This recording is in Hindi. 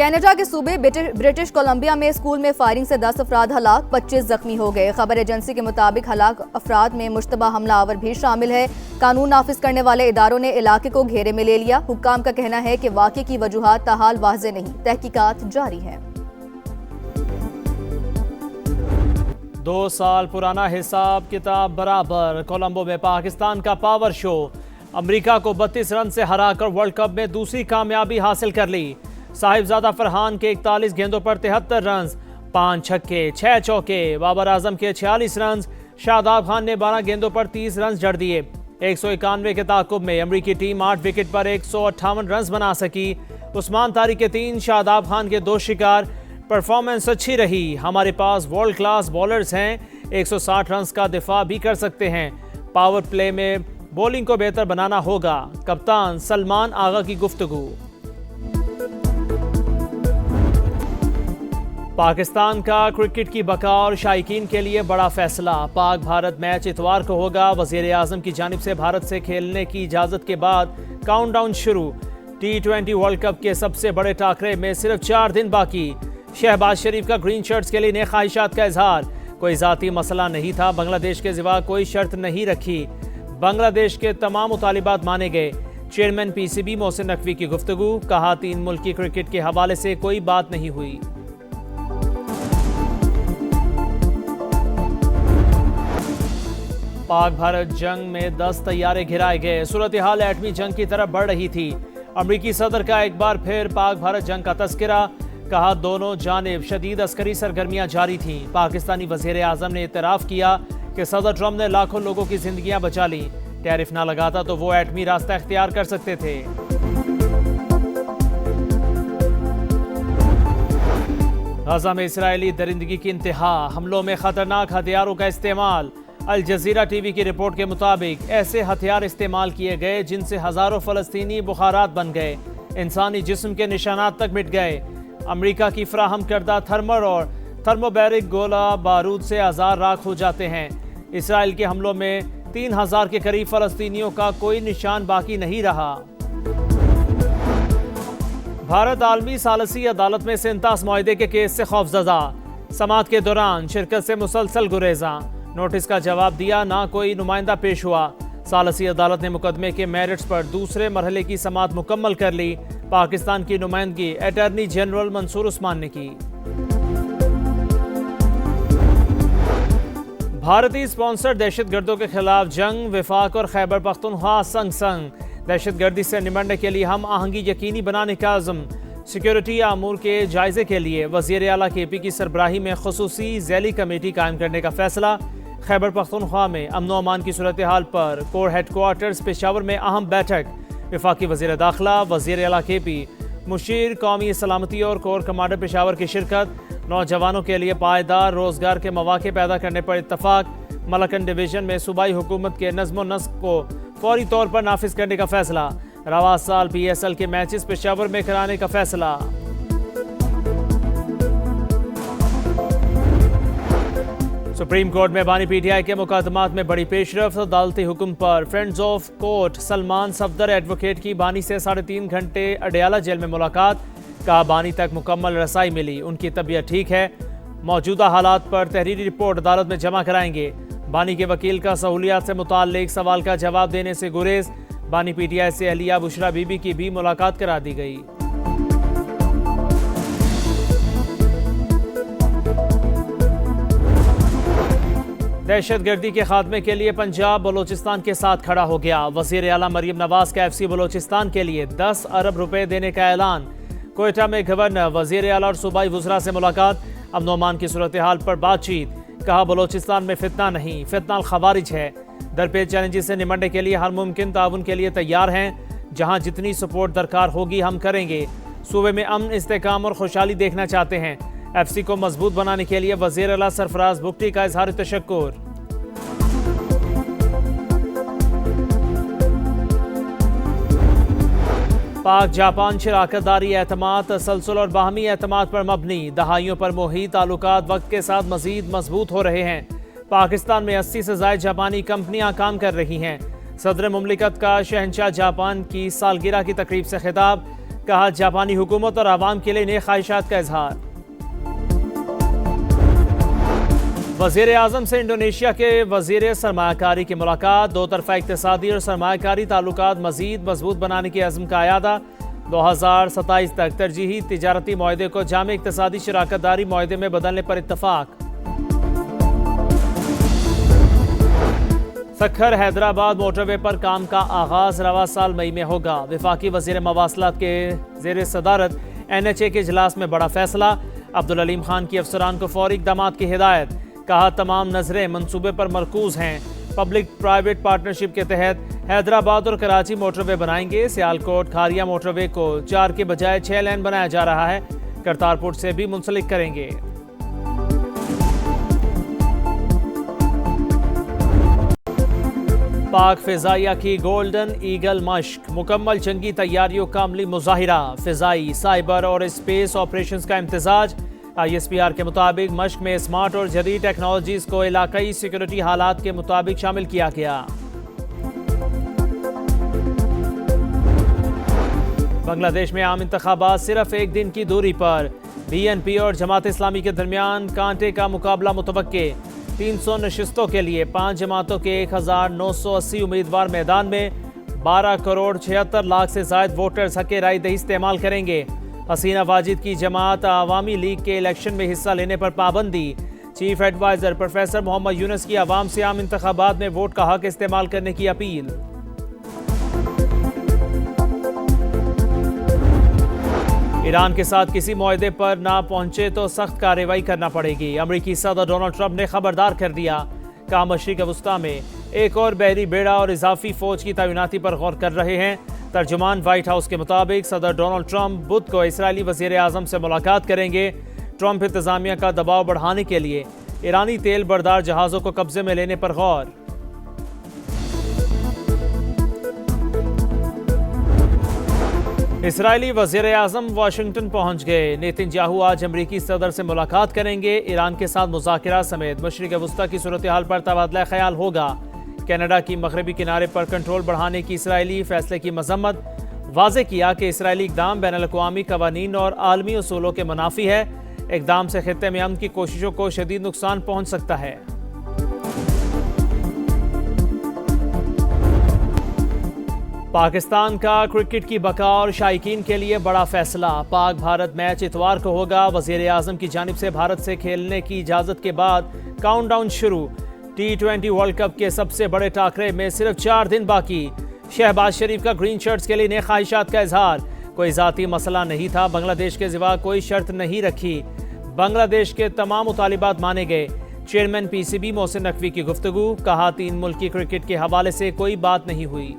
कनाडा के सूबे ब्रिटिश कोलंबिया में स्कूल में फायरिंग से 10 अफराद हलाक, 25 जख्मी हो गए। खबर एजेंसी के मुताबिक हलाक अफराद में मुश्तबा हमलावर भी शामिल है। कानून नाफिज करने वाले इदारों ने इलाके को घेरे में ले लिया। हुक्काम का कहना है कि वाक़े की वजूहात ताहाल वाज़े नहीं, तहकीकात जारी है। 2 साल पुराना हिसाब किताब बराबर। कोलंबो में पाकिस्तान का पावर शो। अमेरिका को 32 रन से हराकर वर्ल्ड कप में दूसरी कामयाबी हासिल कर ली। साहिबजादा फरहान के 41 गेंदों पर 73 रन, 5 छक्के 6 चौके। बाबर आजम के 46 रन। शादाब खान ने 12 गेंदों पर 30 रन जड़ दिए। 191 के ताकुब में अमरीकी टीम 8 विकेट पर 158 रन बना सकी। उस्मान तारिक के 3, शादाब खान के 2 शिकार। परफॉर्मेंस अच्छी रही। हमारे पास वर्ल्ड क्लास बॉलर्स हैं, 160 रन का दिफा भी कर सकते हैं। पावर प्ले में बॉलिंग को बेहतर बनाना होगा। कप्तान सलमान आगा की गुफ्तगू। पाकिस्तान का क्रिकेट की बका और शायकीन के लिए बड़ा फैसला। पाक भारत मैच इतवार को होगा। वज़ीर आज़म की जानिब से भारत से खेलने की इजाज़त के बाद काउंटडाउन शुरू। T20 वर्ल्ड कप के सबसे बड़े टाकरे में सिर्फ 4 दिन बाकी। शहबाज शरीफ का ग्रीन शर्ट्स के लिए नए ख्वाहिशात का इजहार। कोई ज़ाती मसला नहीं था, बांग्लादेश के सिवा कोई शर्त नहीं रखी। बांग्लादेश के तमाम मुतालिबात माने गए। चेयरमैन PCB मोहसिन नकवी की गुफ्तगू। कहा 3 मुल्की क्रिकेट के हवाले से कोई बात नहीं हुई। पाक भारत जंग में 10 तैयारे गिराए गए। सूरत हाल एटमी जंग की तरफ बढ़ रही थी। अमरीकी सदर का एक बार फिर पाक भारत जंग का तस्करा। कहा दोनों जानिब शदीद अस्करी सरगर्मियां जारी थीं। पाकिस्तानी वज़ीर आज़म ने इतराफ़ किया कि सदर ट्रंप ने लाखों लोगों की जिंदगियां बचा ली। टैरिफ ना लगाता तो वो एटमी रास्ता इख्तियार कर सकते थे। गाज़ा में इस्राएली दरिंदगी की इंतहा। हमलों में खतरनाक हथियारों का इस्तेमाल। अल जज़ीरा टीवी की रिपोर्ट के मुताबिक ऐसे हथियार इस्तेमाल किए गए जिनसे हज़ारों फ़लस्तीनी बुखारात बन गए। इंसानी जिस्म के निशानात तक मिट गए। अमेरिका की फ्राहम करदा थर्मल और थर्मोबैरिक गोला बारूद से हज़ार राख हो जाते हैं। इसराइल के हमलों में 3000 के करीब फ़लस्तीनियों का कोई निशान बाकी नहीं रहा। भारत आलमी सालसी अदालत में सिंतास मुआहदे के केस से खौफजदा। समाअत के दौरान शिरकत से मुसलसल गुरेजा। नोटिस का जवाब दिया, ना कोई नुमाइंदा पेश हुआ। सालसी अदालत ने मुकदमे के मेरिट्स पर दूसरे मरहले की समाअत मुकम्मल कर ली। पाकिस्तान की नुमाइंदगी अटॉर्नी जनरल मंसूर उस्मान ने की। भारतीय स्पॉन्सर दहशतगर्दों के खिलाफ जंग। वफाक और खैबर पख्तूनख्वा संग संग। दहशतगर्दी से निमटने के लिए हम आहंगी यकीनी बनाने का अज़्म। सिक्योरिटी अमूर के जायजे के लिए वज़ीर आला KP की सरबराही में खुसूसी ज़ैली कमेटी कायम करने का फैसला। खैबर पख्तूनख्वा में अमन अमान की सूरत हाल पर कोर हेडक्वार्टर्स पेशावर में अहम बैठक। वफाकी वज़ीर दाखिला, वज़ीर आला KP, मुशीर कौमी सलामती और कोर कमांडर पेशावर की शिरकत। नौजवानों के लिए पायदार रोज़गार के मौके पैदा करने पर इत्तफाक। मलकन डिवीज़न में सूबाई हुकूमत के नज़्म नस्क को फौरी तौर पर नाफिज करने का फैसला। रवा साल PSL के मैचेस पेशावर में कराने का फैसला। सुप्रीम कोर्ट में बानी PTI के मुकदमात में बड़ी पेशरफ। अदालती हुक्म पर friends of court Salman Safdar advocate की बानी से 3.5 घंटे अडयाला जेल में मुलाकात। कहा बानी तक मुकम्मल रसाई मिली, उनकी तबीयत ठीक है। मौजूदा हालात पर तहरीरी रिपोर्ट अदालत में जमा कराएंगे। बानी के वकील का सहूलियात से मुताल्लिक सवाल का जवाब देने से गुरेज। बानी PTI से अहलिया बुशरा बीबी की भी मुलाकात करा दी गई। दहशतगर्दी के खात्मे के लिए पंजाब बलोचिस्तान के साथ खड़ा हो गया। वज़ीर आला मरियम नवाज का FC बलोचिस्तान के लिए 10 अरब रुपए देने का ऐलान। कोयटा में गवर्नर, वज़ीर आला और सूबाई वज़रा से मुलाकात। अमन अमान की सूरत हाल पर बातचीत। कहा बलोचिस्तान में फितना नहीं, फितना खवारिज है। दरपेश चैलेंजेस से निमटने के लिए हर मुमकिन ताउन के लिए तैयार हैं। जहां जितनी सपोर्ट दरकार होगी हम करेंगे। सूबे में अमन, इस्तेकाम और खुशहाली देखना चाहते हैं। FC को मजबूत बनाने के लिए वज़ीर आला सरफराज बुगटी का इजहार तशक्कुर। पाक जापान शराकतदारी एतमाद, तसलसल और बाहमी एतमाद पर मबनी। दहाइयों पर मोही ताल्लुकात वक्त के साथ मजीद मजबूत हो रहे हैं। पाकिस्तान में 80 से ज़ायद जापानी कंपनियां काम कर रही हैं। सदर मुमलिकत का शहंशाह जापान की सालगिरह की तकरीब से खिताब। कहा जापानी हुकूमत और आवाम के लिए नए ख्वाहिशात का इजहार। वज़ीर आज़म से इंडोनेशिया के वज़ीर सरमायाकारी की मुलाकात। दो तरफा इक़्तिसादी और सरमायाकारी ताल्लुकात मज़ीद मजबूत बनाने के अज़्म का अयादा। 2027 तक तरजीही तिजारती मुआहदे को जामे इक़्तिसादी शराकतदारी मुआहदे में बदलने पर इत्तफाक। सखर हैदराबाद मोटरवे पर काम का आगाज रवा साल मई में होगा। वफाकी वज़ीर मवासलात के ज़ेर सदारत NHA के इजलास में बड़ा फैसला। अब्दुल अलीम खान की अफसरान को फौरी इक़दामात की हिदायत। कहा तमाम नजरें मंसूबे पर मरकूज हैं। पब्लिक प्राइवेट पार्टनरशिप के तहत हैदराबाद और कराची मोटरवे बनाएंगे। सियालकोट खारिया मोटरवे को 4 के बजाय 6 लेन बनाया जा रहा है। करतारपुर से भी मुंसलिक करेंगे। पाक फिजाइया की गोल्डन ईगल मश्क। मुकम्मल जंगी तैयारियों का अमली मुजाहिरा। फिजाई, साइबर और स्पेस ऑपरेशंस का इम्तिजाज। ISPR के मुताबिक मश्क में स्मार्ट और जदीद टेक्नोलॉजीज को इलाकाई सिक्योरिटी हालात के मुताबिक शामिल किया गया। बांग्लादेश में आम इंतखाबात सिर्फ एक दिन की दूरी पर। BNP और जमात इस्लामी के दरमियान कांटे का मुकाबला मुतवक्के। 300 नशिस्तों के लिए 5 जमातों के 1980 उम्मीदवार मैदान में। 12 करोड़ 76 लाख से जायद वोटर्स हक़ राय दही इस्तेमाल करेंगे। हसीना वाजिद की जमात अवामी लीग के इलेक्शन में हिस्सा लेने पर पाबंदी। Chief adviser professor Mohammad Yunus की आवाम से आम इंतखाबात में वोट का हक इस्तेमाल करने की अपील। ईरान के साथ किसी मुआहदे पर ना पहुंचे तो सख्त कार्रवाई करना पड़ेगी। अमरीकी सदर डोनाल्ड ट्रंप ने खबरदार कर दिया। कहा मशरिक़ वस्ता में एक और बहरी बेड़ा और इजाफी फौज की तैनाती पर गौर कर रहे हैं। तर्जुमान व्हाइट हाउस के मुताबिक सदर डोनाल्ड ट्रंप बुध को इसराइली वज़ीर आज़म से मुलाकात करेंगे। ट्रंप इंतज़ामिया का दबाव बढ़ाने के लिए ईरानी तेल बरदार जहाज़ों को कब्जे में लेने पर गौर। इसराइली वज़ीर आज़म वाशिंगटन पहुंच गए। नेतन्याहू आज अमरीकी सदर से मुलाकात करेंगे। ईरान के साथ मुज़ाकरा समेत मशरिक़ वस्ता की सूरत हाल पर तबादला ख्याल होगा। कनाडा की मगरबी किनारे पर कंट्रोल बढ़ाने की इसराइली फैसले की मजम्मत। वाज़े किया कि इसराइली इक़दाम बैनुल अक़वामी क़वानीन और आलमी उसूलों के मुनाफी है। इक़दाम से ख़ित्ते में अमन की कोशिशों को शदीद नुकसान पहुँच सकता है। पाकिस्तान का क्रिकेट की बका और शायकीन के लिए बड़ा फैसला। पाक भारत मैच इतवार को होगा। वज़ीर आज़म की जानिब से भारत से खेलने की इजाज़त के बाद काउंटडाउन शुरू। T20 वर्ल्ड कप के सबसे बड़े टाकरे में सिर्फ 4 दिन बाकी। शहबाज शरीफ का ग्रीन शर्ट्स के लिए नए ख्वाहिशात का इजहार। कोई ज़ाती मसला नहीं था, बांग्लादेश के सिवा कोई शर्त नहीं रखी। बांग्लादेश के तमाम मुतालिबात माने गए। चेयरमैन PCB मोहसिन नकवी की गुफ्तगू। कहा 3 मुल्की क्रिकेट के हवाले से कोई बात नहीं हुई।